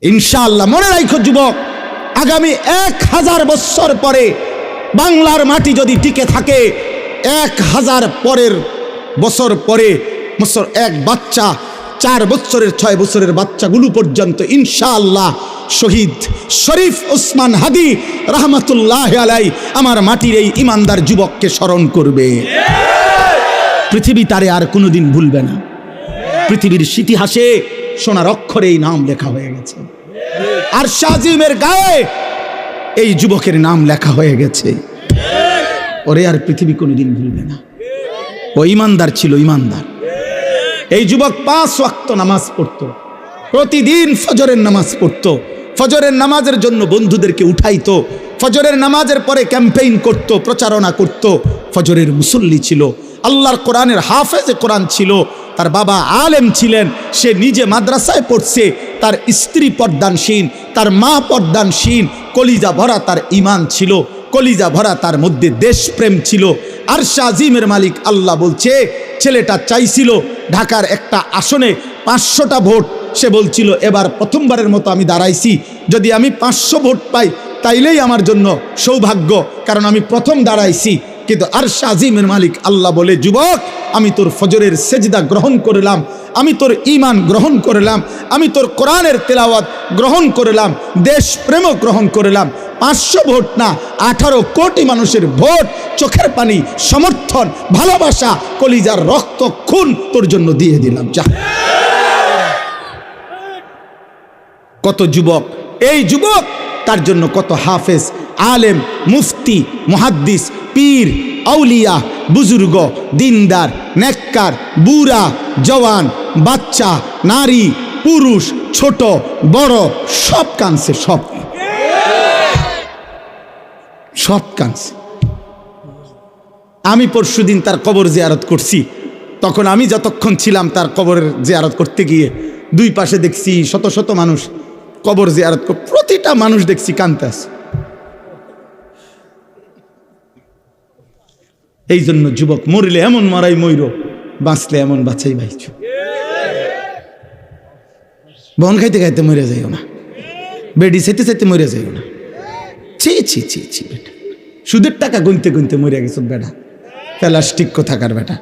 ইনশাআল্লাহ মনে রাখো যুবক, আগামী 1000 বছর পরে বাংলার মাটি যদি টিকে থাকে, 1000 বছর পরে এক বাচ্চা, 4 বছরের 6 বছরের বাচ্চাগুলো পর্যন্ত ইনশাআল্লাহ শহীদ শরীফ ওসমান হাদি রহমতুল্লাহ আলাই আমার মাটির এই ইমানদার যুবককে স্মরণ করবে। পৃথিবী তারে আর কোনোদিন ভুলবে না। পৃথিবীর ইতিহাসে সোনার অক্ষরে এই নাম লেখা হয়ে গেছে। আর শাজিমের গায়ে এই যুবকের নাম লেখা হয়ে গেছে। ওরে আর পৃথিবী কোনোদিন ভুলবে না। ও ইমানদার ছিল, ইমানদার। এই যুবক 5 ওয়াক্ত নামাজ পড়তো, প্রতিদিন ফজরের নামাজ পড়তো, ফজরের নামাজের জন্য বন্ধুদেরকে উঠাইতো, ফজরের নামাজের পরে ক্যাম্পেইন করত, প্রচারণা করত। ফজরের মুসল্লি ছিল, আল্লাহর কোরআনের হাফেজে কোরআন ছিল। তার বাবা আলেম ছিলেন, সে নিজে মাদ্রাসায় পড়ছে, তার স্ত্রী পর্দানশীন, তার মা পর্দানশীন। কলিজা ভরা তার ঈমান ছিল, কলিজা ভরা তার মধ্যে দেশপ্রেম ছিল। আরশ আজিমের মালিক আল্লাহ বলছে, ছেলেটা চাইছিল ঢাকার একটা আসনে 500টা ভোট। সে বলছিল, এবার প্রথমবারের মতো আমি দাঁড়াইছি, যদি আমি 500 ভোট পাই তাইলেই আমার জন্য সৌভাগ্য, কারণ আমি প্রথম দাঁড়াইছি। কিন্তু আরশ আজিমের মালিক আল্লাহ বলে, যুবক, আমি তোর ফজরের সেজদা গ্রহণ করলাম, আমি তোর ঈমান গ্রহণ করলাম, আমি তোর কোরআনের তেলাওয়াত গ্রহণ করলাম, দেশপ্রেমও গ্রহণ করলাম। 500 ভোট না, 18 কোটি মানুষের ভোট, চোখের পানি, সমর্থন, ভালোবাসা, কলিজার রক্ত, খুন তোর জন্য দিয়ে দিলাম। যা। কত যুবক, এই যুবক, তার জন্য কত হাফেজ, আলেম, মুফতি, মুহাদ্দিস, পীর, আউলিয়া, বুজুর্গ, দিনদার, নেককার, বুড়া, জওয়ান, বাচ্চা, নারী, পুরুষ, ছোট বড়, সব কানছে, সব কানছে। আমি পরশুদিন তার কবর জিয়ারত করছি। তখন আমি যতক্ষণ ছিলাম তার কবরের জিয়ারত করতে গিয়ে 2 পাশে দেখছি শত শত মানুষ কবর জিয়ারত করে, প্রতিটা মানুষ দেখছি কানতেছে। এই জন্য যুবক, মরলে এমন মরাই মইর, বাঁচলে এমন বাঁচাই বাইছ। বন খাইতে খাইতে মরে যাইও না, বেডি চাইতে চাইতে মরে যাইও না। ছি ছি ছি ছি বেটা, সুদের টাকা গুনতে গুনতে মরে গেছ বেটা, প্লাস্টিক কোথাকার বেটা।